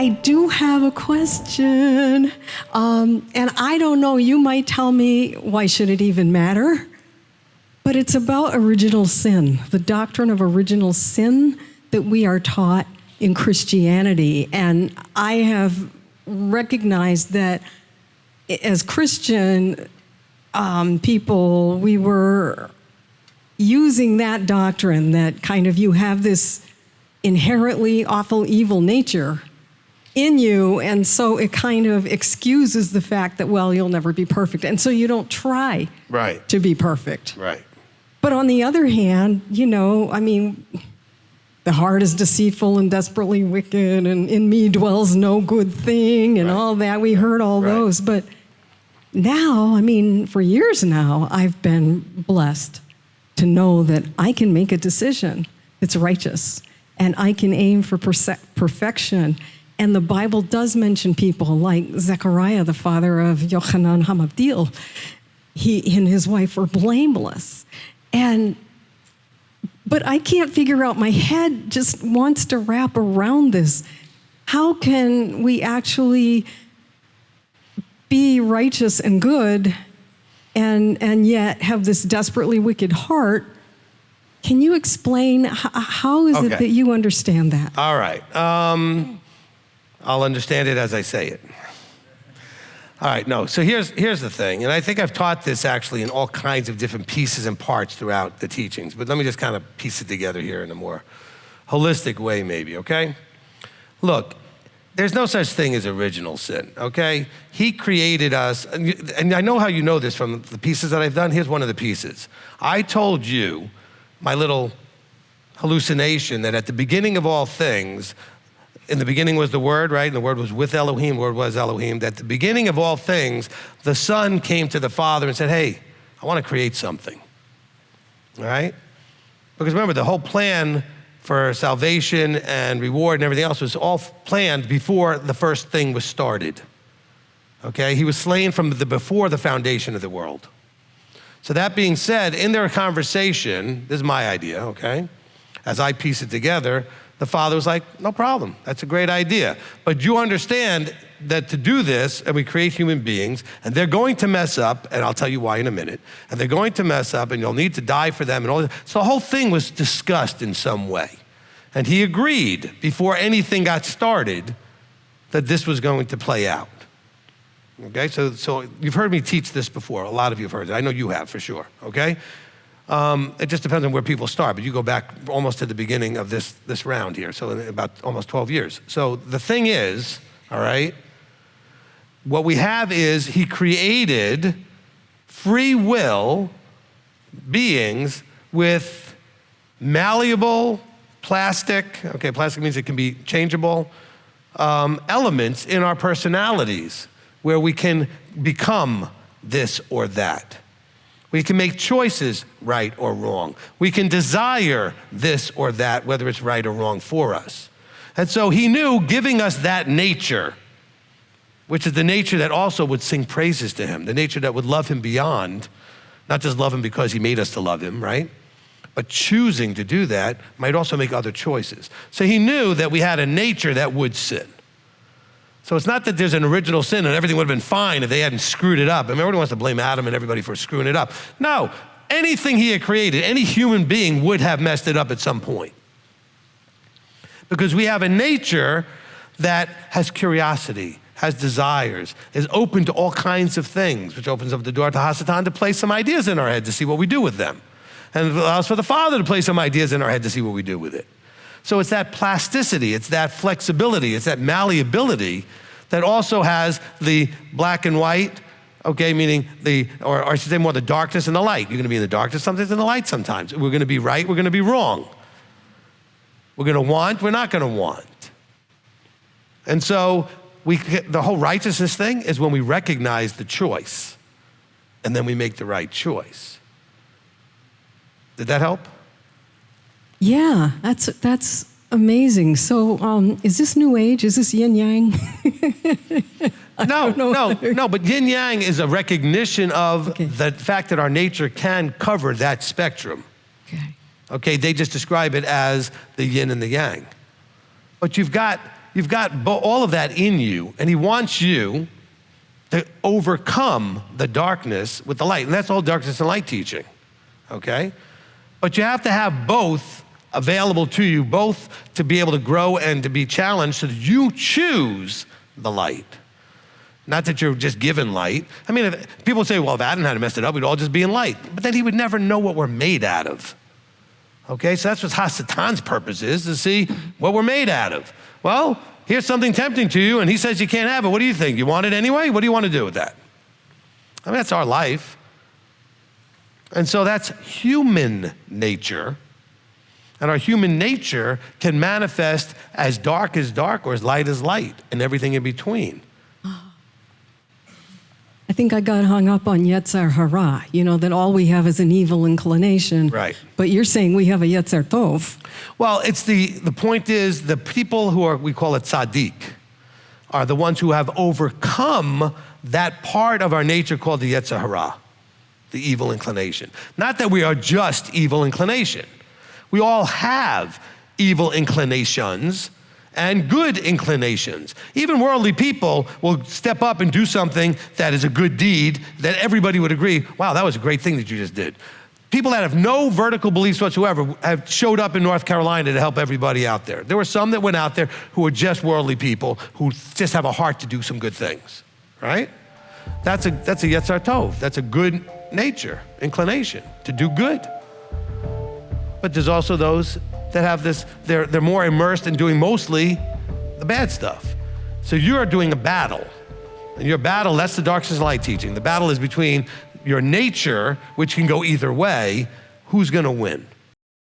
I do have a question. And I don't know, you might tell me, why should it even matter? But it's about original sin, the doctrine of original sin that we are taught in Christianity. And I have recognized that as Christian people, we were using that doctrine that kind of you have this inherently awful, evil nature in you, and so it kind of excuses the fact that, well, you'll never be perfect, and so you don't try to be perfect. Right. But on the other hand, I mean, the heart is deceitful and desperately wicked, and in me dwells no good thing, and all that. We heard all those, but now, I mean, for years now, I've been blessed to know that I can make a decision that's righteous, and I can aim for perfection. And the Bible does mention people like Zechariah, the father of Yochanan HaMabdil. He and his wife were blameless. But I can't figure out, my head just wants to wrap around this. How can we actually be righteous and good and yet have this desperately wicked heart? Can you explain how is it that you understand that? All right. I'll understand it as I say it. All right, no, so here's the thing, and I think I've taught this actually in all kinds of different pieces and parts throughout the teachings, but let me just kind of piece it together here in a more holistic way maybe, okay? Look, there's no such thing as original sin, okay? He created us, and I know how you know this from the pieces that I've done. Here's one of the pieces. I told you, my little hallucination, that at the beginning of all things, in the beginning was the Word, right? And the Word was with Elohim, the Word was Elohim. That at the beginning of all things, the Son came to the Father and said, hey, I want to create something, all right? Because remember, the whole plan for salvation and reward and everything else was all planned before the first thing was started, okay? He was slain from before the foundation of the world. So that being said, in their conversation, this is my idea, okay? As I piece it together, the Father was like, no problem, that's a great idea. But you understand that to do this, and we create human beings, and they're going to mess up, and I'll tell you why in a minute, and they're going to mess up, and you'll need to die for them, and all that. So the whole thing was discussed in some way. And he agreed before anything got started that this was going to play out. Okay, so you've heard me teach this before. A lot of you have heard it. I know you have for sure, okay? It just depends on where people start, but you go back almost to the beginning of this round here, so in about almost 12 years. So the thing is, all right, what we have is he created free will beings with malleable plastic, okay, plastic means it can be changeable, elements in our personalities where we can become this or that. We can make choices right or wrong. We can desire this or that, whether it's right or wrong for us. And so he knew giving us that nature, which is the nature that also would sing praises to him, the nature that would love him beyond, not just love him because he made us to love him, right? But choosing to do that might also make other choices. So he knew that we had a nature that would sin. So it's not that there's an original sin and everything would have been fine if they hadn't screwed it up. I mean, everybody wants to blame Adam and everybody for screwing it up. No, anything he had created, any human being would have messed it up at some point. Because we have a nature that has curiosity, has desires, is open to all kinds of things, which opens up the door to Hasatan to place some ideas in our head to see what we do with them. And it allows for the Father to place some ideas in our head to see what we do with it. So it's that plasticity, it's that flexibility, it's that malleability that also has the black and white, okay, meaning or I should say more the darkness and the light. You're gonna be in the darkness sometimes and the light sometimes. We're gonna be right, we're gonna be wrong. We're gonna want, we're not gonna want. And so the whole righteousness thing is when we recognize the choice and then we make the right choice. Did that help? Yeah, that's amazing. So is this New Age? Is this yin yang? No, but yin yang is a recognition of the fact that our nature can cover that spectrum. Okay, they just describe it as the yin and the yang. But you've got you've got all of that in you, and he wants you to overcome the darkness with the light. And that's all darkness and light teaching, okay? But you have to have both available to you, both to be able to grow and to be challenged so that you choose the light. Not that you're just given light. I mean, if people say, well, if Adam hadn't messed it up, we'd all just be in light. But then he would never know what we're made out of. Okay, so that's what Hasatan's purpose is, to see what we're made out of. Well, here's something tempting to you, and he says you can't have it. What do you think? You want it anyway? What do you want to do with that? I mean, that's our life. And so that's human nature. And our human nature can manifest as dark or as light, and everything in between. I think I got hung up on Yetzer Hara, that all we have is an evil inclination. Right. But you're saying we have a Yetzer Tov. Well, it's the point is the people who are, we call it tzaddik, are the ones who have overcome that part of our nature called the Yetzer Hara, the evil inclination. Not that we are just evil inclination. We all have evil inclinations and good inclinations. Even worldly people will step up and do something that is a good deed that everybody would agree, wow, that was a great thing that you just did. People that have no vertical beliefs whatsoever have showed up in North Carolina to help everybody out there. There were some that went out there who were just worldly people who just have a heart to do some good things, right? That's a Yetzer Tov. That's a good nature, inclination to do good. But there's also those that have this, they're more immersed in doing mostly the bad stuff. So you're doing a battle. And your battle, that's the darkness and light teaching. The battle is between your nature, which can go either way, who's gonna win?